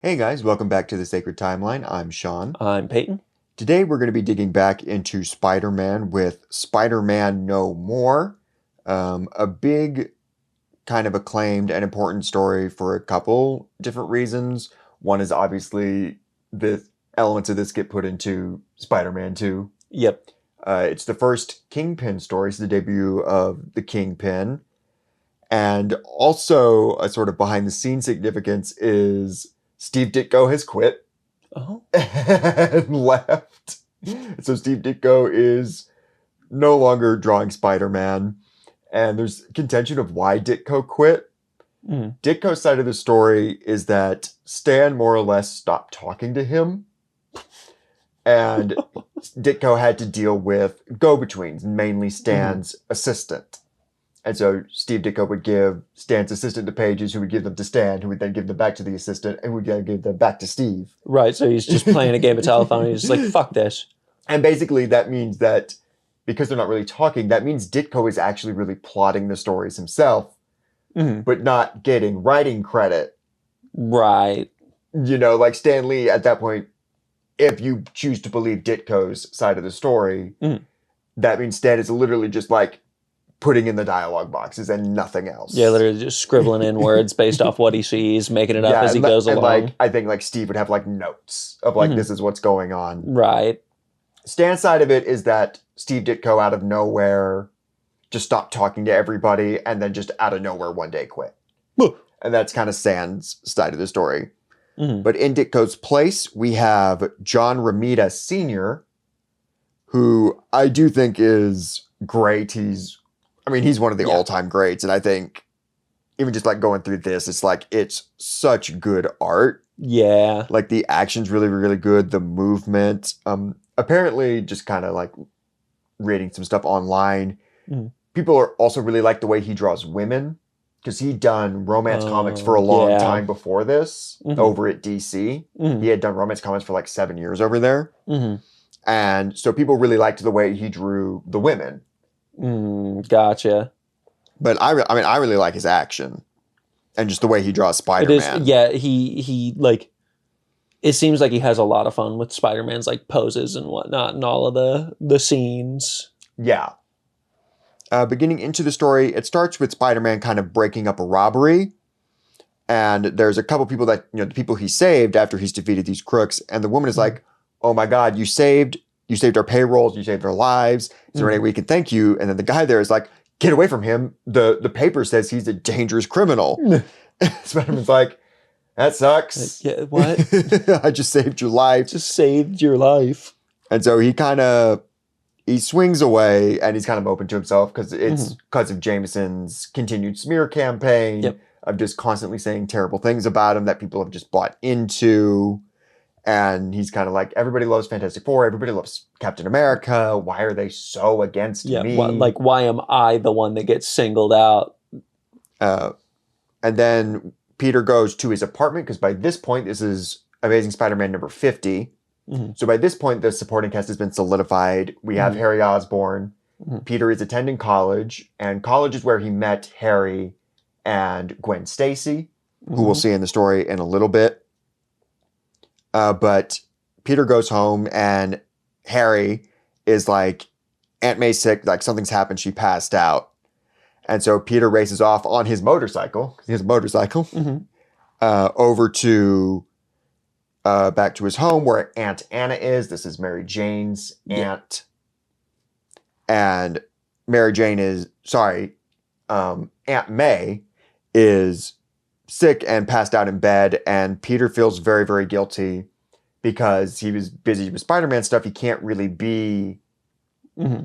Hey guys, welcome back to the Sacred Timeline. I'm Sean. I'm Peyton. Today we're going to be digging back into Spider-Man with Spider-Man No More, a big kind of acclaimed and important story for a couple different reasons. One is obviously the elements of this get put into Spider-Man 2. Yep. It's the first Kingpin story, it's the debut of the Kingpin. And also a sort of behind-the-scenes significance is Steve Ditko has quit. Oh. And left. So Steve Ditko is no longer drawing Spider-Man. And there's contention of why Ditko quit. Ditko's side of the story is that Stan more or less stopped talking to him. And Ditko had to deal with go-betweens, mainly Stan's assistant. And so Steve Ditko would give Stan's assistant the pages, who would give them to Stan, who would then give them back to the assistant, and who would then give them back to Steve. Right, so he's just playing a game of telephone, and he's just like, fuck this. And basically that means that, because they're not really talking, that means Ditko is actually really plotting the stories himself, but not getting writing credit. Right. You know, like Stan Lee at that point, if you choose to believe Ditko's side of the story, that means Stan is literally just like putting in the dialogue boxes and nothing else. Yeah, literally just scribbling in words based off what he sees, making it up as he goes along. Like, I think like Steve would have like notes of like, this is what's going on. Right. Stan's side of it is that Steve Ditko out of nowhere just stopped talking to everybody and then just out of nowhere one day quit. And that's kind of Stan's side of the story. But in Ditko's place, we have John Romita Sr., who I do think is great. He's one of the all-time greats. And I think even just like going through this, it's like, it's such good art. Yeah. Like the action's really, really good. The movement. Apparently just kind of like reading some stuff online. People are also really like the way he draws women, because he'd done romance comics for a long time before this over at DC. He had done romance comics for like 7 years over there. And so people really liked the way he drew the women. Gotcha. But I really like his action and just the way he draws Spider-Man. He like, it seems like he has a lot of fun with Spider-Man's like poses and whatnot and all of the scenes. Yeah. Beginning into the story, it starts with Spider-Man kind of breaking up a robbery. And there's a couple people that, the people he saved after he's defeated these crooks. And the woman is like, oh my God, you saved our payrolls, you saved our lives. Is there any way we can thank you? And then the guy there is like, get away from him. The paper says he's a dangerous criminal. Spider-Man's like, that sucks. Yeah, what? I just saved your life. Just saved your life. And so he swings away, and he's kind of open to himself because it's because of Jameson's continued smear campaign of just constantly saying terrible things about him that people have just bought into. And he's kind of like, everybody loves Fantastic Four. Everybody loves Captain America. Why are they so against me? Why am I the one that gets singled out? And then Peter goes to his apartment, because by this point, this is Amazing Spider-Man number 50. So by this point, the supporting cast has been solidified. We have Harry Osborn. Peter is attending college, and college is where he met Harry and Gwen Stacy, who we'll see in the story in a little bit. But Peter goes home, and Harry is like, Aunt May's sick, like something's happened, she passed out. And so Peter races off on his motorcycle, because he has a motorcycle, over to back to his home where Aunt Anna is. This is Mary Jane's aunt. And Aunt May is sick and passed out in bed, and Peter feels very, very guilty because he was busy with Spider-Man stuff. He can't really be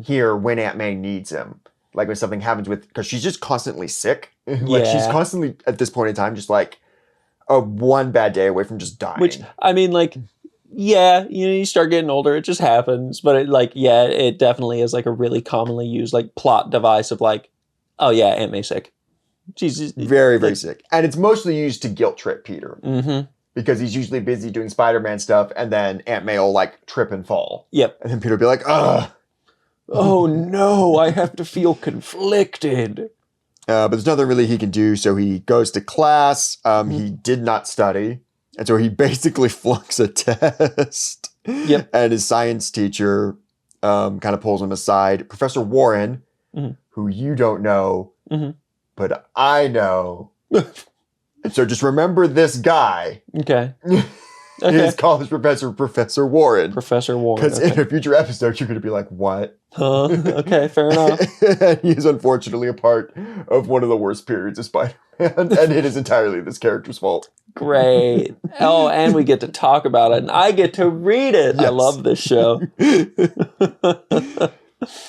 here when Aunt May needs him. Like when something happens because she's just constantly sick. Like she's constantly at this point in time just like one bad day away from just dying. Which, I mean, like, yeah, you start getting older, it just happens. But it definitely is like a really commonly used like plot device of like, oh yeah, Aunt May's sick. She's just, very, very sick. And it's mostly used to guilt trip Peter. Because he's usually busy doing Spider-Man stuff, and then Aunt May will like trip and fall. Yep. And then Peter will be like, ugh. Oh no, I have to feel conflicted. But there's nothing really he can do, so he goes to class. He did not study. And so he basically flunks a test. Yep. And his science teacher kind of pulls him aside. Professor Warren, who you don't know, but I know. And so just remember this guy. Okay. His college professor, Professor Warren. Professor Warren. Because in a future episode, you're going to be like, what? Huh? Okay, fair enough. And he's unfortunately a part of one of the worst periods of Spider-Man. And it is entirely this character's fault. Great. Oh, and we get to talk about it. And I get to read it. Yes. I love this show.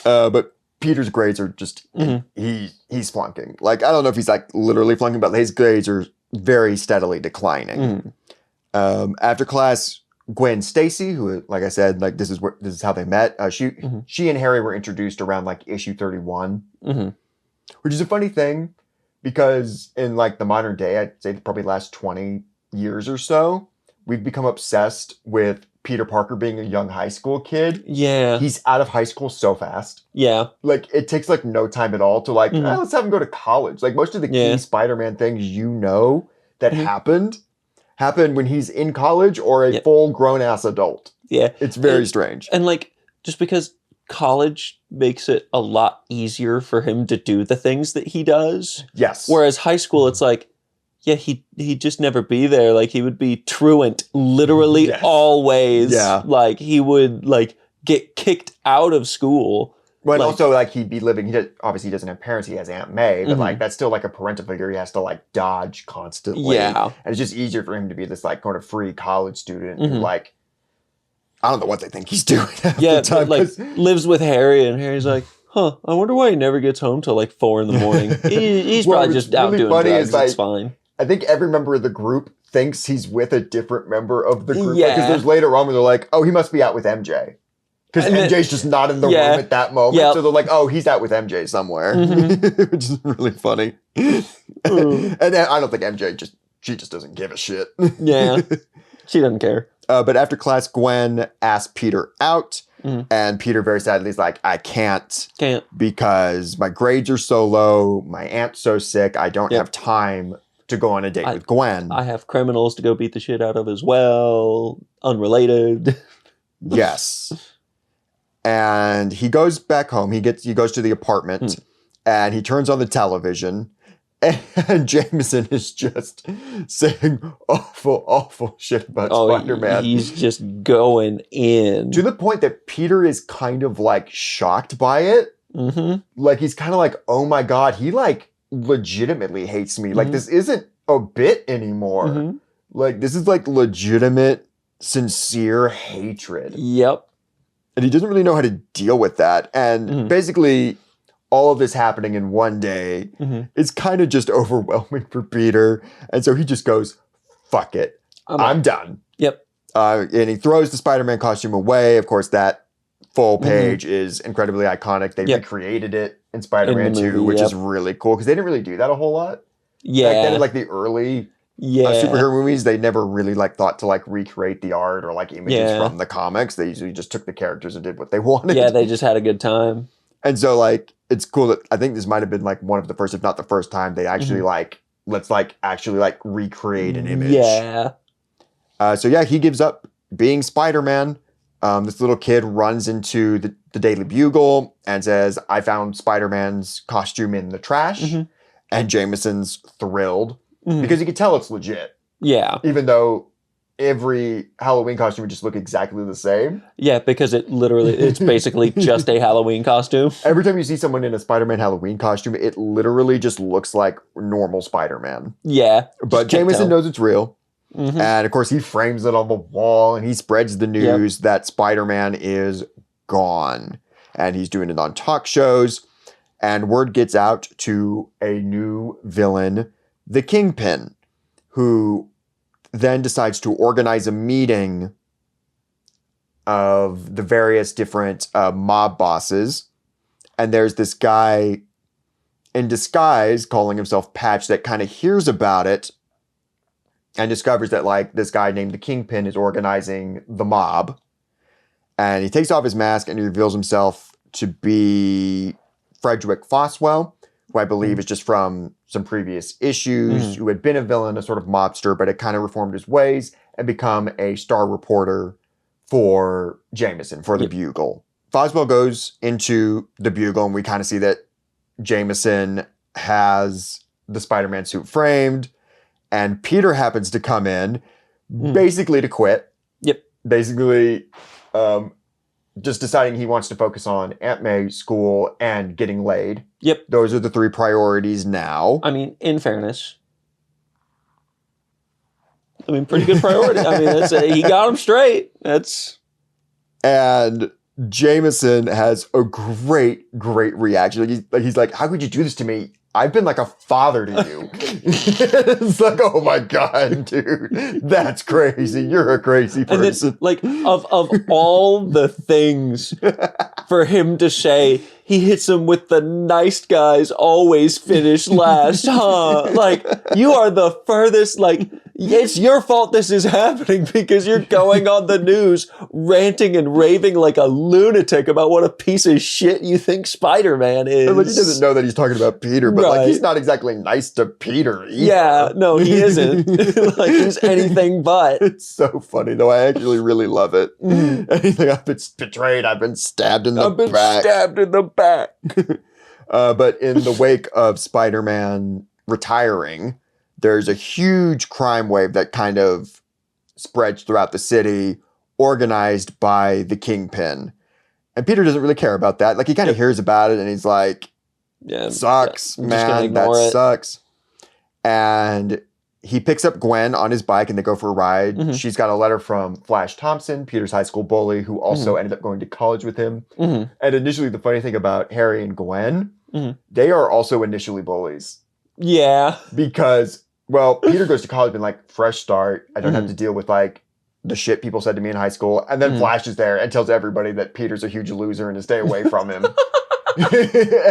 But Peter's grades are just, he's flunking. Like, I don't know if he's like literally flunking, but his grades are very steadily declining. After class, Gwen Stacy, who, like I said, like this is how they met. She and Harry were introduced around like issue 31, which is a funny thing because in like the modern day, I'd say probably the last 20 years or so, we've become obsessed with Peter Parker being a young high school kid. Yeah. He's out of high school so fast. Yeah. Like it takes like no time at all to like, let's have him go to college. Like most of the key Spider-Man things that happened when he's in college or a full grown-ass adult. Yeah. It's very strange. And like, just because college makes it a lot easier for him to do the things that he does. Yes. Whereas high school, it's like, he'd just never be there. Like, he would be truant literally always. Yeah. Like, he would, like, get kicked out of school. Well, and also, like, he'd be living, obviously he doesn't have parents, he has Aunt May, but, like, that's still, like, a parental figure he has to, like, dodge constantly. Yeah. And it's just easier for him to be this, like, kind of free college student who, like, I don't know what they think he's doing half the time. But, like, lives with Harry, and Harry's like, I wonder why he never gets home till, like, 4 in the morning. He's probably just out doing drugs, it's fine. I think every member of the group thinks he's with a different member of the group. Yeah. Because there's later on where they're like, oh, he must be out with MJ. Because MJ's just not in the room at that moment. Yep. So they're like, oh, he's out with MJ somewhere. Which is really funny. And I don't think MJ she just doesn't give a shit. Yeah. She doesn't care. But after class, Gwen asks Peter out. And Peter very sadly is like, I can't. Because my grades are so low. My aunt's so sick. I don't have time to go on a date with Gwen. I have criminals to go beat the shit out of as well. Unrelated. Yes. And he goes back home. He goes to the apartment and he turns on the television and Jameson is just saying awful shit about Spider-Man. He's just going in. To the point that Peter is kind of like shocked by it. Like he's kind of like, oh my God, he like legitimately hates me. Like this isn't a bit anymore. Like this is like legitimate, sincere hatred. Yep. And he doesn't really know how to deal with that. And basically, all of this happening in one day is kind of just overwhelming for Peter. And so he just goes, fuck it. I'm done. Yep. And he throws the Spider-Man costume away. Of course, that full page is incredibly iconic. They recreated it in Spider-Man 2, which is really cool. Because they didn't really do that a whole lot. Yeah. Back then, in like the early superhero movies, they never really like thought to like recreate the art or like images from the comics. They usually just took the characters and did what they wanted. Yeah, they just had a good time. And so like it's cool that I think this might have been like one of the first, if not the first time, they actually like let's like actually like recreate an image. Yeah. So yeah, he gives up being Spider-Man. This little kid runs into the Daily Bugle and says, I found Spider-Man's costume in the trash. And Jameson's thrilled. Because you can tell it's legit. Yeah. Even though every Halloween costume would just look exactly the same. Yeah, because it's basically just a Halloween costume. Every time you see someone in a Spider-Man Halloween costume, it literally just looks like normal Spider-Man. Yeah. But Jameson knows it's real. And of course, he frames it on the wall and he spreads the news that Spider-Man is gone. And he's doing it on talk shows. And word gets out to a new villain, the Kingpin, who then decides to organize a meeting of the various different mob bosses. And there's this guy in disguise calling himself Patch that kind of hears about it and discovers that like this guy named the Kingpin is organizing the mob. And he takes off his mask and he reveals himself to be Frederick Foswell, who I believe is just from some previous issues, who had been a villain, a sort of mobster, but had kind of reformed his ways and become a star reporter for Jameson, for the Bugle. Foswell goes into the Bugle, and we kind of see that Jameson has the Spider-Man suit framed, and Peter happens to come in basically to quit. Yep. Basically, just deciding he wants to focus on Aunt May school and getting laid. Yep. Those are the 3 priorities now. I mean, in fairness, pretty good priority. I mean, he got him straight. And Jameson has a great reaction. He's like, how could you do this to me? I've been like a father to you. It's like, oh my God, dude, that's crazy. You're a crazy person. And then, like, of all the things for him to say, he hits him with the nice guys always finish last, huh? Like, you are the furthest, like, it's your fault this is happening because you're going on the news ranting and raving like a lunatic about what a piece of shit you think Spider-Man is. Like, he doesn't know that he's talking about Peter, but like, he's not exactly nice to Peter either. Yeah, no, he isn't. Like, he's anything but. It's so funny, though. I actually really love it. And he's like, I've been betrayed. I've been stabbed in the back. But in the wake of Spider-Man retiring, there's a huge crime wave that kind of spreads throughout the city, organized by the Kingpin. And Peter doesn't really care about that. Like, he kind of hears about it and he's like, sucks, man, that sucks. And he picks up Gwen on his bike and they go for a ride. She's got a letter from Flash Thompson, Peter's high school bully, who also ended up going to college with him. And initially, the funny thing about Harry and Gwen, they are also initially bullies. Yeah. Because, well, Peter goes to college and like, fresh start. I don't have to deal with like the shit people said to me in high school. And then Flash is there and tells everybody that Peter's a huge loser and to stay away from him.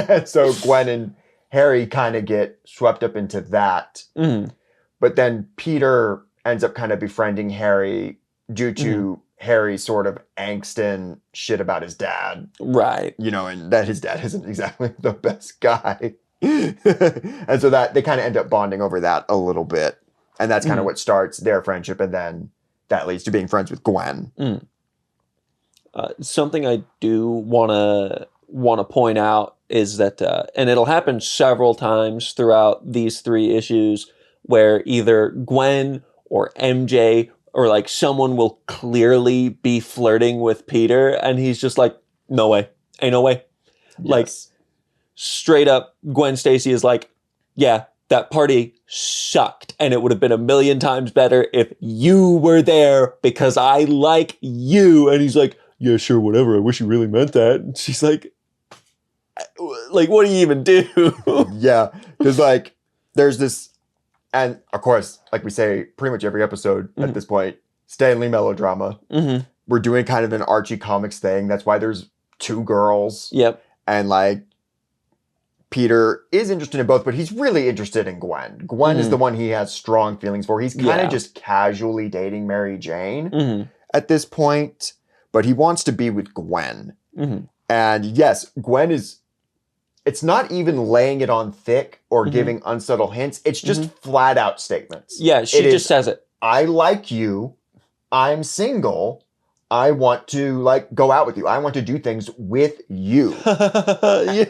And so Gwen and Harry kind of get swept up into that. But then Peter ends up kind of befriending Harry due to Harry's sort of angst and shit about his dad. Right. You know, and that his dad isn't exactly the best guy. And so that they kind of end up bonding over that a little bit. And that's kind of what starts their friendship. And then that leads to being friends with Gwen. Something I do want to point out is that, and it'll happen several times throughout these 3 issues, where either Gwen or MJ or like someone will clearly be flirting with Peter, and he's just like, no way, ain't no way. Yes. Like, straight up, Gwen Stacy is like, yeah, that party sucked, and it would have been a million times better if you were there because I like you. And he's like, yeah, sure, whatever. I wish you really meant that. And she's like, what do you even do? Yeah, because like, there's this, and of course, like we say pretty much every episode at this point, Stanley melodrama. We're doing kind of an Archie Comics thing. That's why there's 2 girls. Yep. And like, Peter is interested in both, but he's really interested in Gwen. Gwen is the one he has strong feelings for. He's kind of just casually dating Mary Jane at this point, but he wants to be with Gwen. And yes, Gwen is, it's not even laying it on thick or giving unsubtle hints. It's just flat out statements. Yeah, she just says it. I like you. I'm single. I want to like go out with you. I want to do things with you.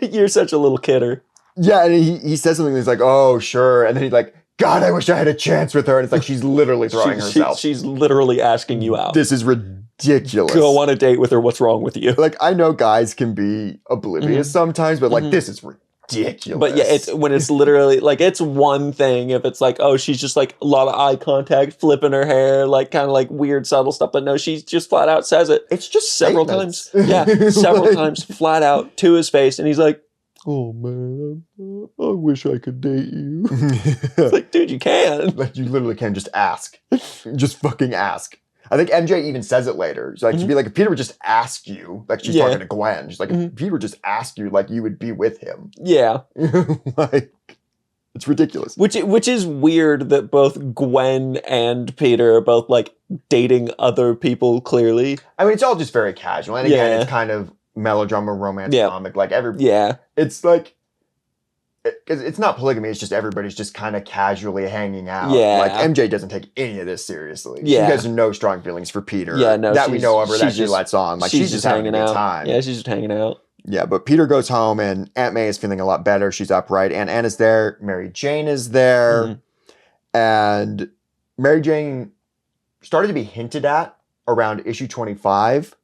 You're such a little kidder. Yeah, and he says something that's like, oh, sure. And then he's like, God, I wish I had a chance with her. And it's like, she's literally throwing herself. She's literally asking you out. This is ridiculous. Go on a date with her. What's wrong with you? Like, I know guys can be oblivious sometimes, but like, this is ridiculous. But yeah, it's when it's literally like, it's one thing if it's like, oh, she's just like a lot of eye contact, flipping her hair, like kind of like weird subtle stuff. But no, she just flat out says it. It's just several times. Yeah, several times flat out to his face. And he's like, oh man, I wish I could date you. It's like, dude, you can. Like, you literally can just ask. Just fucking ask. I think MJ even says it later. She's like, she'd be like, if Peter would just ask you, like she's talking to Gwen. She's like, if Peter would just ask you, like you would be with him. Yeah. Like, it's ridiculous. Which is weird that both Gwen and Peter are both like dating other people, clearly. I mean, it's all just very casual. And again, it's kind of melodrama, romance comic. Like it's like, because it's not polygamy, it's just everybody's just kind of casually hanging out. Yeah. Like, MJ doesn't take any of this seriously. Yeah. She has no strong feelings for Peter. Yeah, no, that we know of her, that she just lets on. Like, she's just having a good out. time. Yeah, she's just hanging out. Yeah, but Peter goes home, and Aunt May is feeling a lot better. She's upright. Aunt Anna's there. Mary Jane is there. And Mary Jane started to be hinted at around issue 25.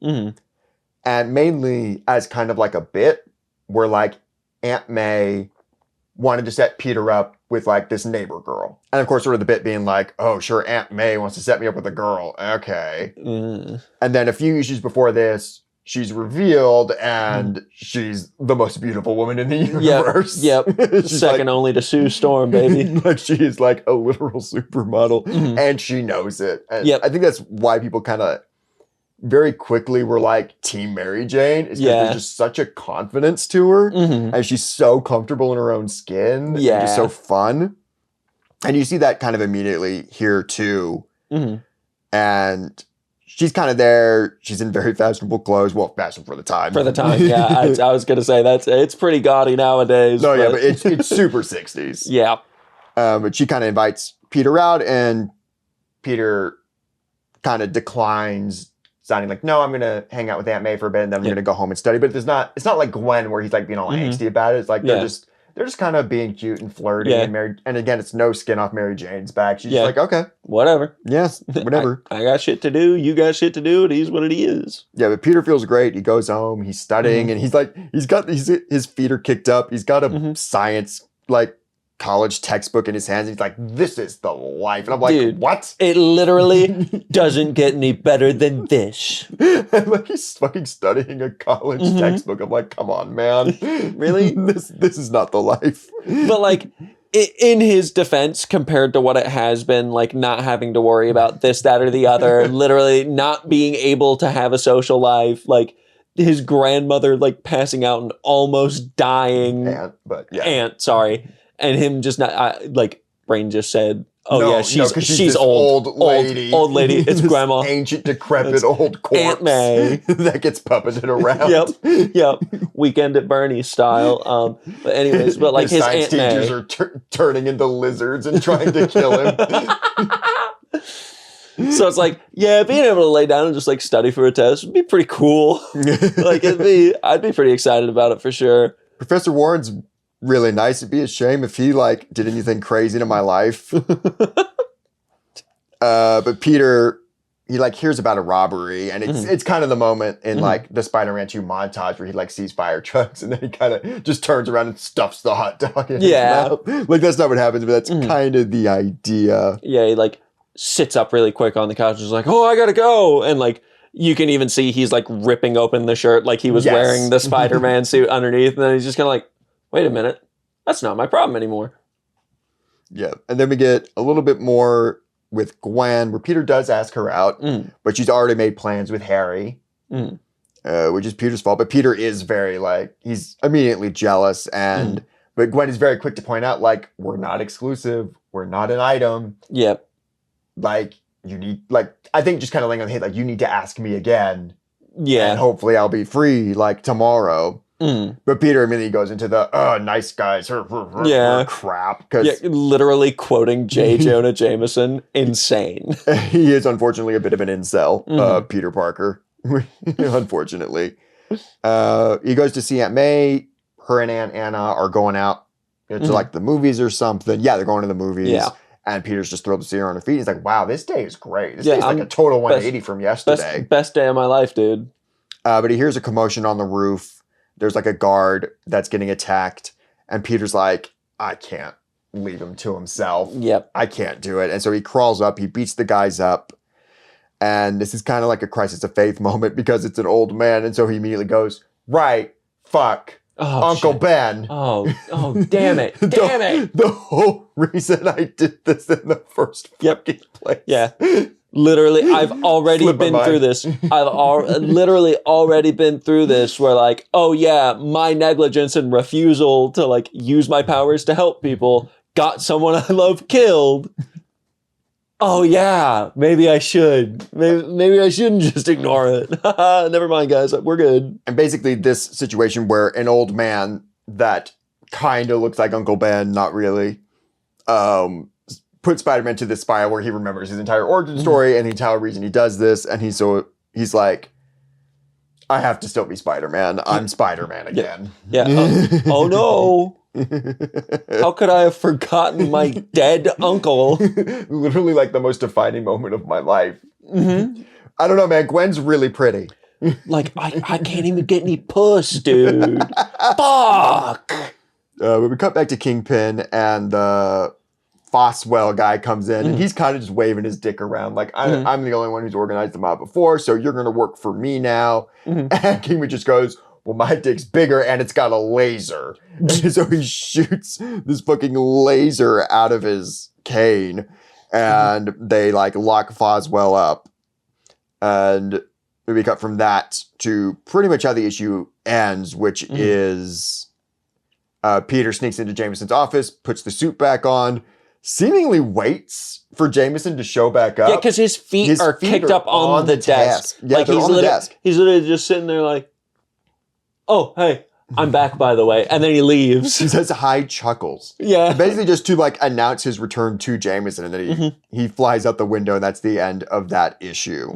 And mainly as kind of like a bit where, like, Aunt May wanted to set Peter up with, like, this neighbor girl. And, of course, sort of the bit being like, oh, sure, Aunt May wants to set me up with a girl. Okay. And then a few issues before this, she's revealed, and she's the most beautiful woman in the universe. Yep. Second only to Sue Storm, baby. Like, she is, like, a literal supermodel, and she knows it. And I think that's why people kind of very quickly were like Team Mary Jane, is because there's just such a confidence to her, and she's so comfortable in her own skin, and just so fun. And you see that kind of immediately here too. And she's kind of there. She's in very fashionable clothes. Well, fashion for the time. For the time, yeah. I was gonna say it's pretty gaudy nowadays. No, but it's super 60s. Yeah. But she kind of invites Peter out, and Peter kind of declines, sounding like, no, I'm going to hang out with Aunt May for a bit, and then I'm going to go home and study. But it's not like Gwen, where he's like being all angsty about it. It's like they're just kind of being cute and flirty. And again, it's no skin off Mary Jane's back. She's just like, okay. Whatever. Yes, whatever. I got shit to do. You got shit to do. It is what it is. Yeah, but Peter feels great. He goes home. He's studying, and he's like, his feet are kicked up. He's got a science, like, college textbook in his hands. He's like, this is the life. And I'm like, dude, what? It literally doesn't get any better than this. And like, he's fucking studying a college textbook. I'm like, come on, man. Really? This is not the life. But like, in his defense, compared to what it has been, like not having to worry about this, that, or the other, literally not being able to have a social life, like his grandmother like passing out and almost dying. Aunt, sorry. And him just not, like, Brain just said, she's old. Old lady. It's grandma. Ancient, decrepit, old corpse. Aunt May. That gets puppeted around. Yep. Weekend at Bernie's style. But anyways, but like his science Aunt teachers May. are turning into lizards and trying to kill him. So it's like, yeah, being able to lay down and just like study for a test would be pretty cool. Like I'd be pretty excited about it for sure. Professor Warren's really nice. It'd be a shame if he like did anything crazy to my life. But Peter, he like hears about a robbery, and it's kind of the moment in like the Spider-Man 2 montage where he like sees fire trucks, and then he kind of just turns around and stuffs the hot dog in his mouth. Like, that's not what happens, but that's kind of the idea. Yeah, he like sits up really quick on the couch and is like, oh, I gotta go. And like, you can even see he's like ripping open the shirt like he was wearing the Spider-Man suit underneath, and then he's just kind of like, wait a minute, that's not my problem anymore. Yeah, and then we get a little bit more with Gwen, where Peter does ask her out, but she's already made plans with Harry, which is Peter's fault. But Peter is very, like, he's immediately jealous, and but Gwen is very quick to point out, like, we're not exclusive, we're not an item. Yep. Like, you need, like, I think just kind of laying on the hit, like, you need to ask me again. Yeah. And hopefully I'll be free, like, tomorrow. But Peter immediately goes into the nice guys crap. Literally quoting J. Jonah Jameson. Insane. He is unfortunately a bit of an incel, Peter Parker. Unfortunately. He goes to see Aunt May. Her and Aunt Anna are going out to like the movies or something. Yeah, they're going to the movies. Yeah. And Peter's just thrilled to see her on her feet. He's like, wow, this day is great. This day is like a total 180 from yesterday. Best day of my life, dude. But he hears a commotion on the roof. There's like a guard that's getting attacked, and Peter's like, I can't leave him to himself. Yep. I can't do it. And so he crawls up, he beats the guys up, and this is kind of like a crisis of faith moment because it's an old man, and so he immediately goes, right, fuck, Uncle Ben. Oh, damn it. Damn it. The whole reason I did this in the first fucking place. Yeah. Literally, I've already been through this. I've literally already been through this where like, oh yeah, my negligence and refusal to like use my powers to help people got someone I love killed. Oh yeah, maybe I should. Maybe I shouldn't just ignore it. Never mind, guys. We're good. And basically this situation where an old man that kind of looks like Uncle Ben, not really. Put Spider-Man to this spiral where he remembers his entire origin story and the entire reason he does this, and he's like, I have to still be Spider-Man. I'm Spider-Man again. Yeah. Oh no. How could I have forgotten my dead uncle? Literally like the most defining moment of my life. Mm-hmm. I don't know, man. Gwen's really pretty. Like, I can't even get any puss, dude. Fuck! But we cut back to Kingpin, and the Foswell guy comes in, and he's kind of just waving his dick around. Like, I'm the only one who's organized the mob before, so you're going to work for me now. And Kingpin just goes, well, my dick's bigger, and it's got a laser. And so he shoots this fucking laser out of his cane, and they, like, lock Foswell up. And we cut from that to pretty much how the issue ends, which is Peter sneaks into Jameson's office, puts the suit back on, seemingly waits for Jameson to show back up. Yeah, because his feet are kicked up on the desk. Yeah, like they're on the desk. He's literally just sitting there like, oh, hey, I'm back, by the way. And then he leaves. He says hi, chuckles. Yeah. Basically just to, like, announce his return to Jameson, and then he flies out the window, and that's the end of that issue.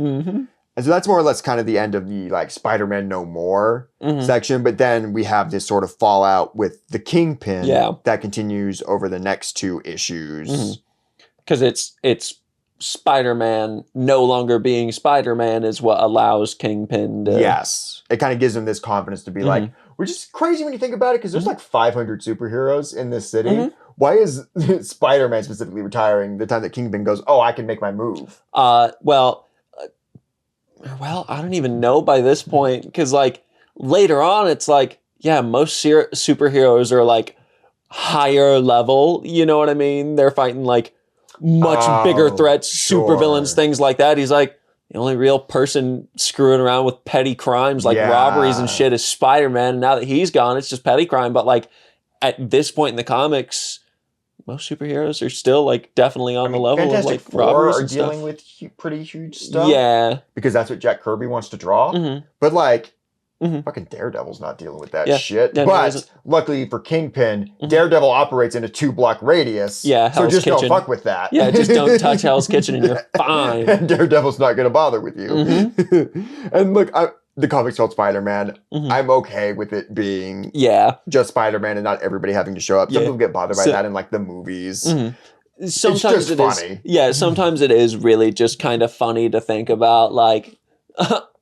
And so that's more or less kind of the end of the, like, Spider-Man No More section. But then we have this sort of fallout with the Kingpin that continues over the next two issues. Because it's Spider-Man no longer being Spider-Man is what allows Kingpin to... Yes. It kind of gives him this confidence to be like, which is crazy when you think about it, because there's like 500 superheroes in this city. Why is Spider-Man specifically retiring the time that Kingpin goes, oh, I can make my move? Well, I don't even know by this point, because, like, later on, it's like, yeah, most superheroes are, like, higher level, you know what I mean? They're fighting, like, much bigger threats, supervillains, things like that. He's like, the only real person screwing around with petty crimes, like robberies and shit, is Spider-Man. And now that he's gone, it's just petty crime. But, like, at this point in the comics, most superheroes are still, like, definitely on the level Fantastic of, like, robberies are and dealing stuff. with pretty huge stuff. Yeah. Because that's what Jack Kirby wants to draw. But, like, fucking Daredevil's not dealing with that shit. Yeah, but luckily for Kingpin, Daredevil operates in a 2-block radius. Yeah, so Hell's just Kitchen. don't fuck with that. Yeah, just don't touch Hell's Kitchen and you're fine. And Daredevil's not going to bother with you. And look, the comics called Spider-Man, I'm okay with it being just Spider-Man and not everybody having to show up. Some people get bothered by that in, like, the movies. Sometimes it's just funny. Sometimes it is really just kind of funny to think about, like,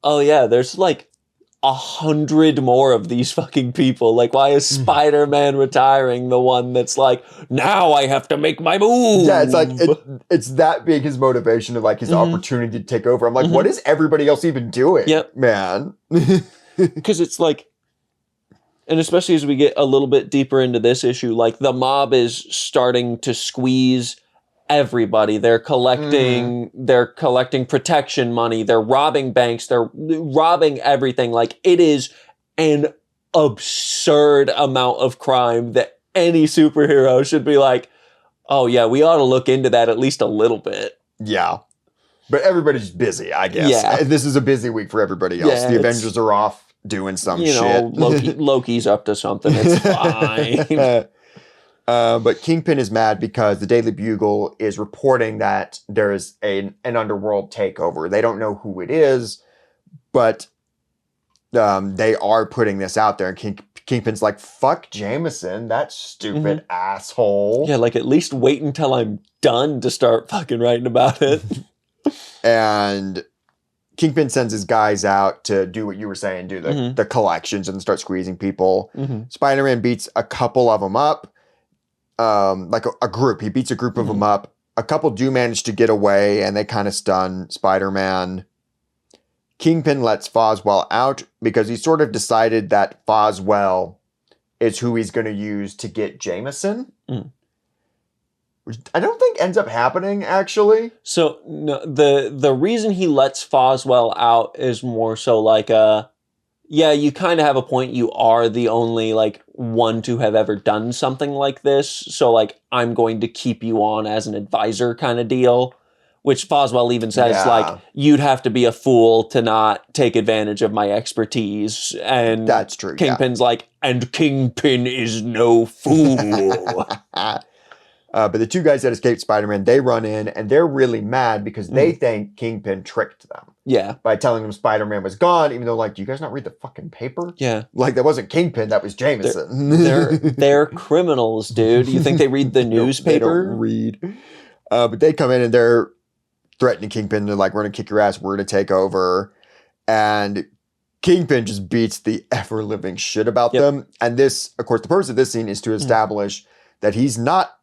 oh yeah, there's like 100 more of these fucking people. Like, why is Spider-Man retiring the one that's like, now I have to make my move? Yeah, it's like, it's that being his motivation of, like, his opportunity to take over. I'm like, what is everybody else even doing? Man. Because it's like, and especially as we get a little bit deeper into this issue, like, the mob is starting to squeeze everybody. They're collecting protection money. They're robbing banks. They're robbing everything. Like, it is an absurd amount of crime that any superhero should be like, oh yeah, we ought to look into that at least a little bit. Yeah. But everybody's busy, I guess. Yeah. This is a busy week for everybody else. Yeah, the Avengers are off doing some shit. Loki's up to something. It's fine. But Kingpin is mad because the Daily Bugle is reporting that there is an underworld takeover. They don't know who it is, but they are putting this out there. And Kingpin's like, fuck Jameson, that stupid asshole. Yeah, like, at least wait until I'm done to start fucking writing about it. And Kingpin sends his guys out to do what you were saying, do the collections and start squeezing people. Spider-Man beats a couple of them up. Like a group. He beats a group of them up. A couple do manage to get away, and they kind of stun Spider-Man. Kingpin lets Foswell out because he sort of decided that Foswell is who he's going to use to get Jameson. Which I don't think ends up happening, actually. So no, the reason he lets Foswell out is more so like yeah, you kind of have a point. You are the only, like, one to have ever done something like this. So, like, I'm going to keep you on as an advisor kind of deal. which Foswell even says, Yeah. like, you'd have to be a fool to not take advantage of my expertise. And That's true. Kingpin's like, and Kingpin is no fool. But the two guys that escaped Spider-Man, they run in and they're really mad because they think Kingpin tricked them. Yeah. By telling them Spider-Man was gone, even though, like, do you guys not read the fucking paper? Yeah. Like, that wasn't Kingpin, that was Jameson. They're criminals, dude. You think they read the newspaper? They don't read. But they come in and they're threatening Kingpin. They're like, we're going to kick your ass. We're going to take over. And Kingpin just beats the ever-living shit about them. And this, of course, the purpose of this scene is to establish that he's not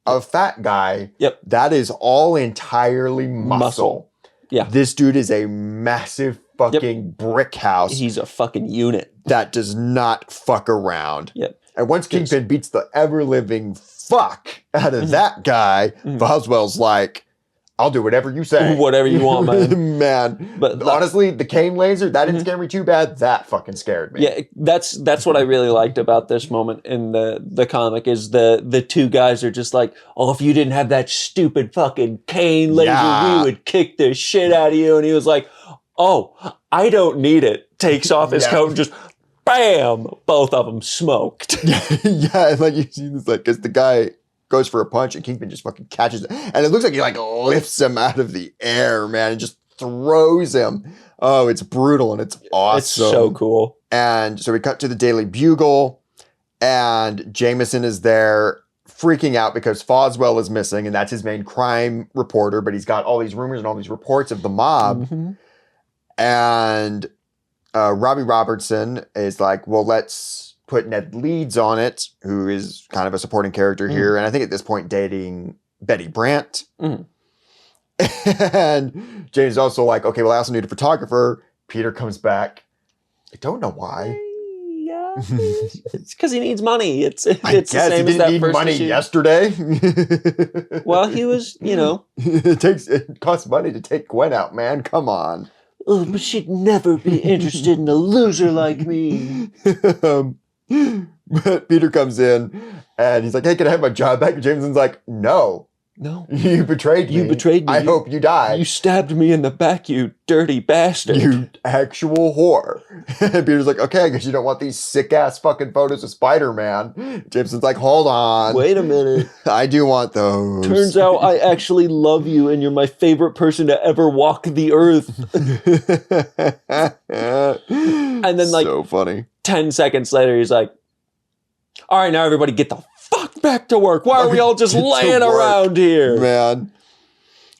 a fat guy. Yep. That is all entirely muscle. Yeah. This dude is a massive fucking brick house. He's a fucking unit. That does not fuck around. Yep. And once Kingpin beats the ever-living fuck out of that guy, Boswell's like, I'll do whatever you say. Whatever you want, man. Man. But honestly, the cane laser, that didn't scare me too bad. That fucking scared me. Yeah, that's what I really liked about this moment in the comic is the two guys are just like, oh, if you didn't have that stupid fucking cane laser, we would kick the shit out of you. And he was like, oh, I don't need it. Takes off his coat and just, bam, both of them smoked. Yeah, like you see this, like, because the guy goes for a punch and Kingpin just fucking catches it. And it looks like he like lifts him out of the air, man, and just throws him. Oh, it's brutal and it's awesome. It's so cool. And so we cut to the Daily Bugle and Jameson is there freaking out because Foswell is missing and that's his main crime reporter, but he's got all these rumors and all these reports of the mob. And Robbie Robertson is like, well, let's put Ned Leeds on it, who is kind of a supporting character here. And I think at this point dating Betty Brant. And James is also like, okay, well, I also need a photographer. Peter comes back. I don't know why. Yeah, it's because he needs money. It's the same he as that didn't need first money issue. Yesterday. Well, he was, it costs money to take Gwen out, man. Come on. Oh, but she'd never be interested in a loser like me. But Peter comes in and he's like, hey, can I have my job back? And Jameson's like, no. You betrayed me. You betrayed me. I hope you die. You stabbed me in the back, you dirty bastard. You actual whore. And Peter's like, okay, I guess you don't want these sick-ass fucking photos of Spider-Man. Jameson's like, hold on. Wait a minute. I do want those. Turns out I actually love you and you're my favorite person to ever walk the earth. And then like so funny. 10 seconds later, he's like, all right, now everybody get the fuck back to work. Why are we all just laying around here? Man.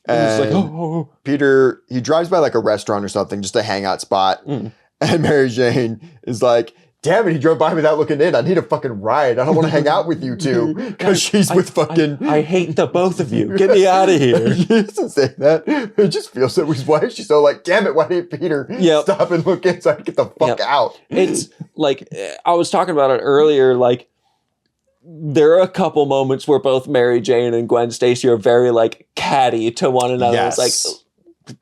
And it's like, Peter, he drives by like a restaurant or something, just a hangout spot. And Mary Jane is like, damn it, he drove by without looking in. I need a fucking ride. I don't want to hang out with you two. Because she's with fucking... I hate the both of you. Get me out of here. She doesn't say that. It just feels that was why she's so like, damn it, why didn't Peter stop and look in so I can get the fuck out? It's like, I was talking about it earlier, like, there are a couple moments where both Mary Jane and Gwen Stacy are very like catty to one another. Yes. It's like,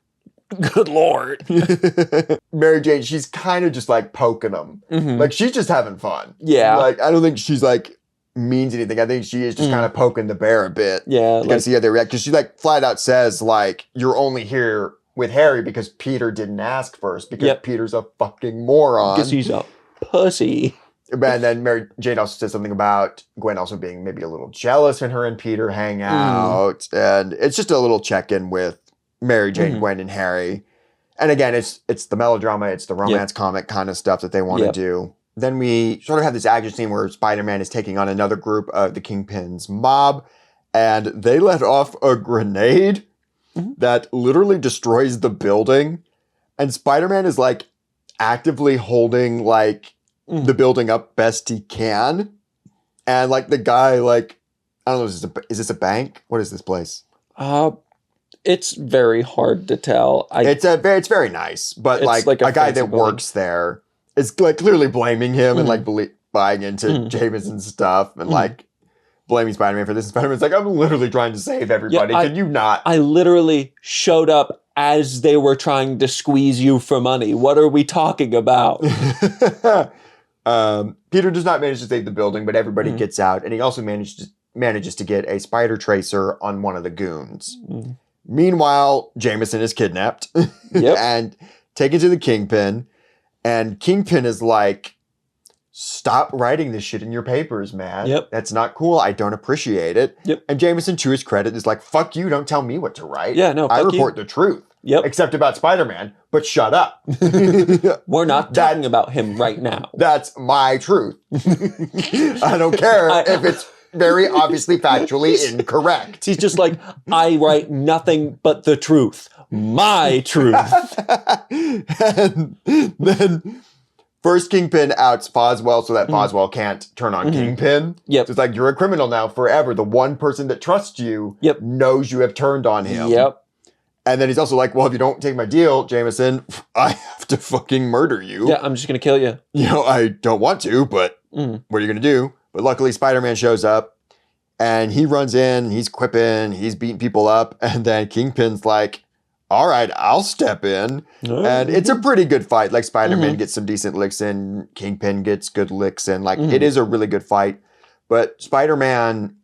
good Lord. Mary Jane, she's kind of just like poking them. Like she's just having fun. Yeah. Like I don't think she's like means anything. I think she is just kind of poking the bear a bit. Yeah. You gotta see how they react. Because she like flat out says like, you're only here with Harry because Peter didn't ask first. Because Peter's a fucking moron. Because he's a pussy. And then Mary Jane also says something about Gwen also being maybe a little jealous when her and Peter hang out. And it's just a little check-in with Mary Jane, Gwen, and Harry. And again, it's the melodrama, it's the romance comic kind of stuff that they want to do. Then we sort of have this action scene where Spider-Man is taking on another group of the Kingpin's mob. And they let off a grenade that literally destroys the building. And Spider-Man is like actively holding like the building up best he can. And like the guy, like, I don't know, is this a bank? What is this place? It's very hard to tell. It's very nice, but like a guy that works there is like clearly blaming him and like buying into Jameson's stuff and like blaming Spider-Man for this. And Spider-Man's like, I'm literally trying to save everybody. Can you not? I literally showed up as they were trying to squeeze you for money. What are we talking about? Peter does not manage to save the building, but everybody gets out, and he also manages to get a spider tracer on one of the goons. Meanwhile, Jameson is kidnapped Yep. and taken to the Kingpin. And Kingpin is like, stop writing this shit in your papers, man. Yep. That's not cool. I don't appreciate it. Yep. And Jameson, to his credit, is like, fuck you. Don't tell me what to write. Yeah, no, I fuck report the truth. Yep. Except about Spider-Man, but shut up. We're not talking about him right now. That's my truth. I don't care if it's very obviously factually incorrect. He's just like, I write nothing but the truth. My truth. And then first Kingpin outs Foswell so that Foswell can't turn on Kingpin. Yep. So it's like, you're a criminal now forever. The one person that trusts you knows you have turned on him. Yep. And then he's also like, well, if you don't take my deal, Jameson, I have to fucking murder you. Yeah, I'm just going to kill you. You know, I don't want to, but what are you going to do? But luckily, Spider-Man shows up, and he runs in, he's quipping, he's beating people up, and then Kingpin's like, all right, I'll step in. And it's a pretty good fight. Like, Spider-Man gets some decent licks in, Kingpin gets good licks in. Like, it is a really good fight. But Spider-Man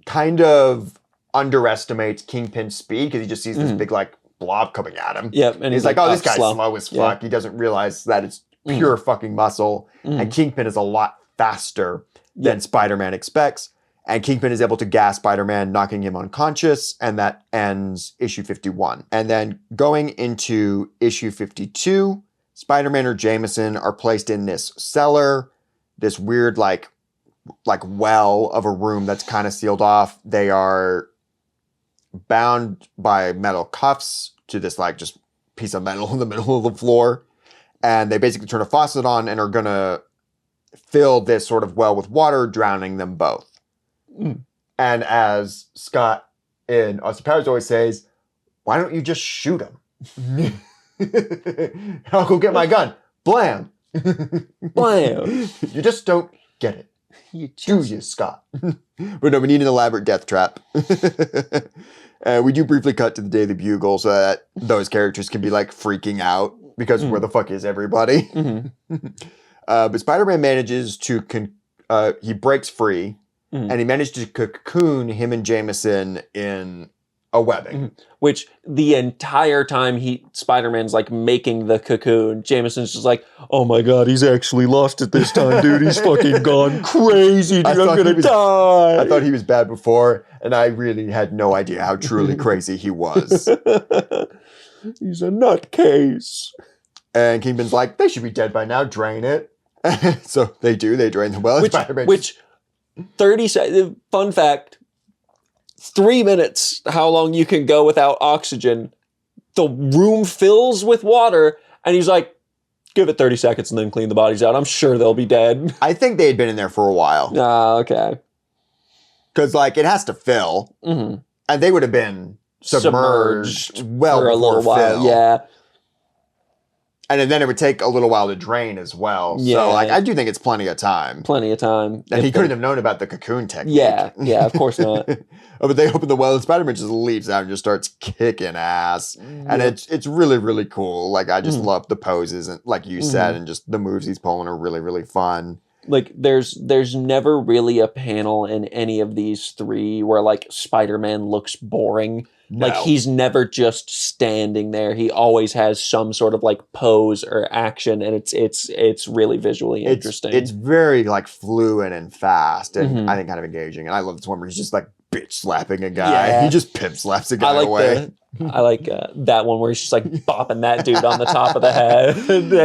kind of underestimates Kingpin's speed because he just sees this big, like, blob coming at him. Yep. And he's like, oh, this guy's slow as fuck. He doesn't realize that it's pure fucking muscle. And Kingpin is a lot faster than Spider-Man expects. And Kingpin is able to gas Spider-Man, knocking him unconscious. And that ends issue 51. And then going into issue 52, Spider-Man or Jameson are placed in this cellar, this weird, like well of a room that's kind of sealed off. They are bound by metal cuffs to this, like, just piece of metal in the middle of the floor. And they basically turn a faucet on and are going to fill this sort of well with water, drowning them both. And as Scott in Austin Powers always says, why don't you just shoot him? I'll go get my gun. Blam. Blam. You just don't get it. Do you, Scott? But no, we need an elaborate death trap. We do briefly cut to the Daily Bugle so that those characters can be, like, freaking out because where the fuck is everybody? But Spider-Man manages to, he breaks free, and he managed to cocoon him and Jameson in a webbing. Which the entire time Spider-Man's like making the cocoon, Jameson's just like, oh my god, he's actually lost it this time, dude. He's fucking gone crazy, dude. I'm gonna die. I thought he was bad before, and I really had no idea how truly crazy he was. He's a nutcase. And Kingpin's like, they should be dead by now, drain it. So they do, they drain the well. Which 30 seconds, fun fact, 3 minutes, how long you can go without oxygen. The room fills with water, and he's like, give it 30 seconds and then clean the bodies out. I'm sure they'll be dead. I think they had been in there for a while. Okay. Because, like, it has to fill. And they would have been submerged well for a little while. Fill. Yeah. And then it would take a little while to drain as well. Yeah. So, like, I do think it's plenty of time. Plenty of time. And he couldn't have known about the cocoon technique. Yeah, of course not. But they open the well and Spider-Man just leaps out and just starts kicking ass. And it's really, really cool. Like, I just love the poses, and like you said, and just the moves he's pulling are really, really fun. Like, there's never really a panel in any of these three where, like, Spider-Man looks boring. No. Like, he's never just standing there. He always has some sort of, like, pose or action, and it's really visually interesting. It's very, like, fluid and fast, and I think kind of engaging. And I love this one where he's just, like, bitch slapping a guy. Yeah. He just pimp slaps a guy away. I like that one where he's just, like, bopping that dude on the top of the head.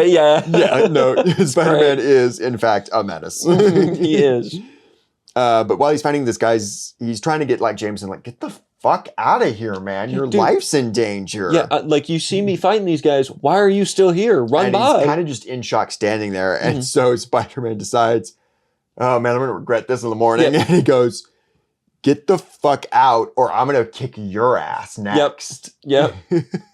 Yeah, no, Spider-Man is, in fact, a menace. He is. But while he's fighting this guy, he's trying to get, like, Jameson, like, get the fuck out of here, man. Your life's in danger. Yeah, like, you see me fighting these guys. Why are you still here? Run by. He's kind of just in shock standing there. And so Spider-Man decides, oh, man, I'm going to regret this in the morning. And he goes, get the fuck out or I'm going to kick your ass next. Yep.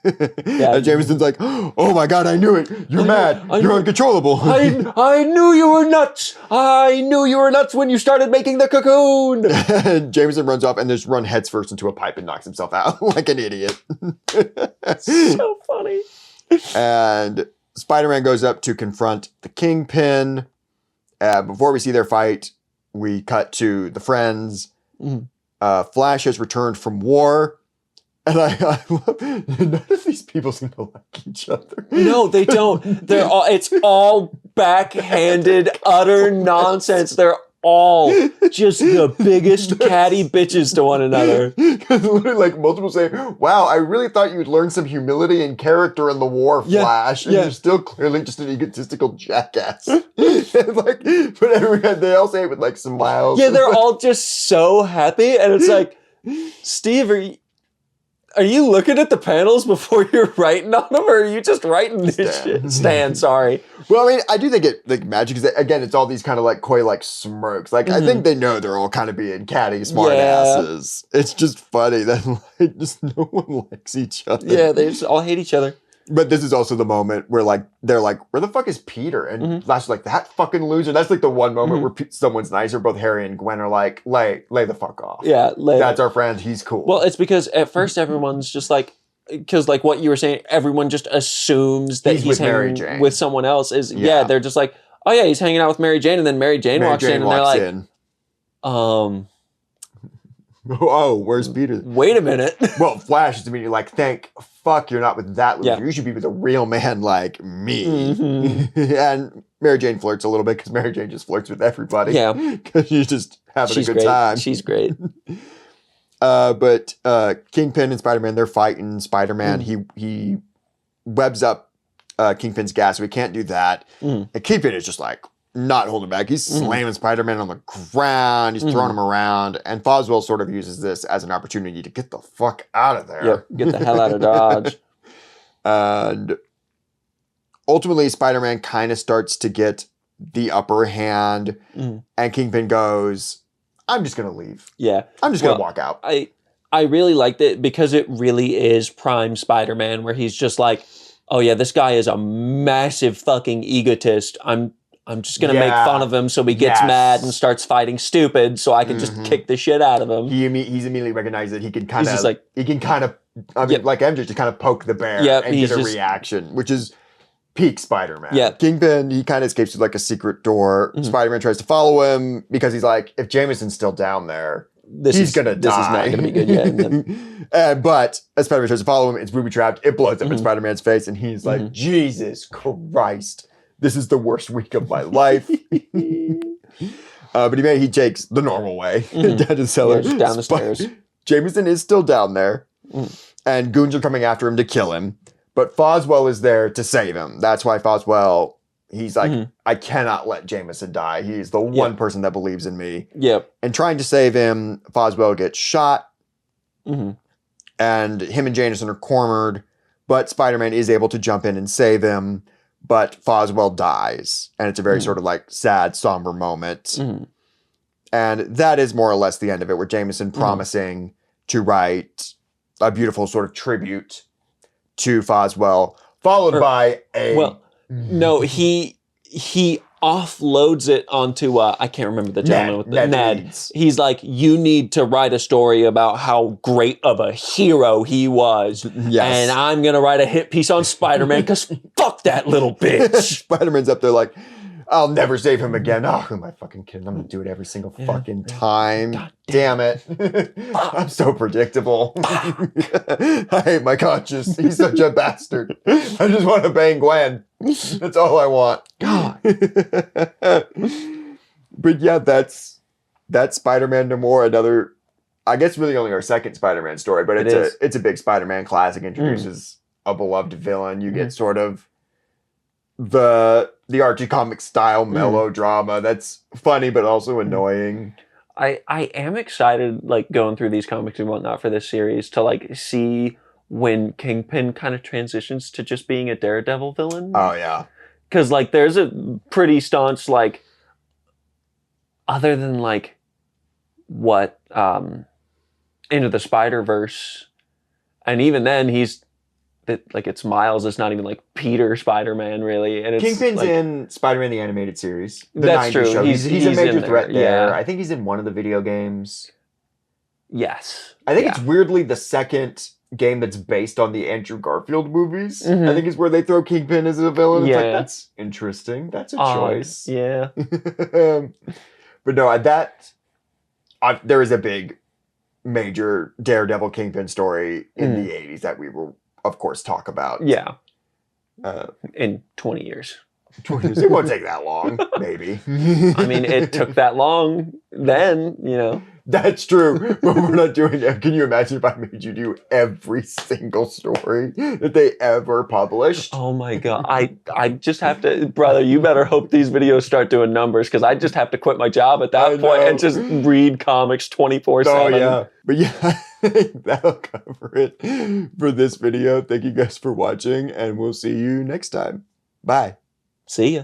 And Jameson's like, oh my God, I knew it. You're mad. You're uncontrollable. I knew you were nuts. I knew you were nuts when you started making the cocoon. And Jameson runs off and just runs headsfirst into a pipe and knocks himself out like an idiot. So funny. And Spider-Man goes up to confront the Kingpin. Before we see their fight, we cut to the friends. Flash has returned from war, And I love, none of these people seem to like each other. No, they don't. It's all backhanded, utter nonsense. They're all just the biggest catty bitches to one another. Because literally, like, multiple say, wow, I really thought you'd learn some humility and character in the war, Flash. And you're still clearly just an egotistical jackass. Like, but they all say it with, like, smiles. Yeah, they're all just so happy. And it's like, Steve, are you looking at the panels before you're writing on them, or are you just writing this shit? Stan, sorry. Well, I mean, I do think it, like, magic is, again, it's all these kind of, like, coy, like, smirks. Like, I think they know they're all kind of being catty, smart asses. It's just funny that, like, just no one likes each other. Yeah, they just all hate each other. But this is also the moment where, like, they're like, where the fuck is Peter? And Flash is like, that fucking loser. That's, like, the one moment where someone's nicer. Both Harry and Gwen are like, lay the fuck off. Yeah, that's our friend. He's cool. Well, it's because at first everyone's just like, because like what you were saying, everyone just assumes that he's with hanging Mary Jane. with someone else. They're just like, oh yeah, he's hanging out with Mary Jane, and then Mary Jane walks in, and they're like, oh, where's Peter? Wait a minute. Well, Flash is immediately like, thank fuck you're not with that loser. Yeah. You should be with a real man like me. And Mary Jane flirts a little bit because Mary Jane just flirts with everybody. Yeah. Because she's just having a good time. She's great. But Kingpin and Spider-Man, they're fighting. Spider-Man, he webs up Kingpin's gas, so he can't do that. And Kingpin is just like, not holding back. He's slamming Spider-Man on the ground. He's throwing him around. And Foswell sort of uses this as an opportunity to get the fuck out of there. Yep, get the hell out of Dodge. And ultimately, Spider-Man kind of starts to get the upper hand. And Kingpin goes, I'm just going to leave. Yeah. I'm just going to walk out. I really liked it because it really is prime Spider-Man, where he's just like, oh yeah, this guy is a massive fucking egotist. I'm just going to make fun of him so he gets mad and starts fighting stupid so I can just kick the shit out of him. He's immediately recognized that he can kind of, like MJ, just kind of poke the bear and get a reaction, which is peak Spider-Man. Yeah. Kingpin, he kind of escapes through like a secret door. Spider-Man tries to follow him because he's like, if Jameson's still down there, he's going to die. This is not going to be good yet. But as Spider-Man tries to follow him, it's booby-trapped. It blows up in Spider-Man's face and he's like, Jesus Christ. This is the worst week of my life. But he takes the normal way down to the cellar. Yeah, down the stairs. Jameson is still down there. And goons are coming after him to kill him. But Foswell is there to save him. That's why Foswell, he's like, I cannot let Jameson die. He's the one person that believes in me. Yep. And trying to save him, Foswell gets shot. And him and Jameson are cornered. But Spider-Man is able to jump in and save him. But Foswell dies, and it's a very sort of like sad, somber moment. And that is more or less the end of it, where Jameson promising to write a beautiful sort of tribute to Foswell, followed by a... Well, no, he offloads it onto, I can't remember the gentleman with the Ned. He's like, you need to write a story about how great of a hero he was. And I'm going to write a hit piece on Spider-Man because fuck that little bitch. Spider-Man's up there like, I'll never save him again. Oh, who am I fucking kidding? I'm going to do it every single fucking time. God damn it. I'm so predictable. I hate my conscience. He's such a bastard. I just want to bang Gwen. That's all I want. God. But yeah, that's Spider-Man No More. Another, I guess really only our second Spider-Man story, but it's a big Spider-Man classic. Introduces a beloved villain. You get sort of the Archie comic style melodrama that's funny but also annoying. I am excited, like, going through these comics and whatnot for this series to, like, see when Kingpin kind of transitions to just being a Daredevil villain. Oh, yeah. Because, like, there's a pretty staunch, like, other than, like, what, Into the Spider-Verse, and even then he's, like, it's Miles, it's not even, like, Peter Spider-Man, really. And it's, Kingpin's like, in Spider-Man the Animated Series. That's true. Show. He's a major threat there. Yeah. I think he's in one of the video games. Yes. I think it's weirdly the second game that's based on the Andrew Garfield movies. I think is where they throw Kingpin as a villain. It's like, that's interesting. That's a choice. Yeah. But no, there is a big major Daredevil Kingpin story in the 80s that we will, of course, talk about. Yeah. In 20 years. 20 years. It won't take that long, maybe. I mean, it took that long then, you know. That's true, but we're not doing it. Can you imagine if I made you do every single story that they ever published? Oh my God. I just have to, brother, you better hope these videos start doing numbers, because I just have to quit my job at that point and just read comics 24/7. Oh, yeah. But yeah, that'll cover it for this video. Thank you guys for watching, and we'll see you next time. Bye. See ya.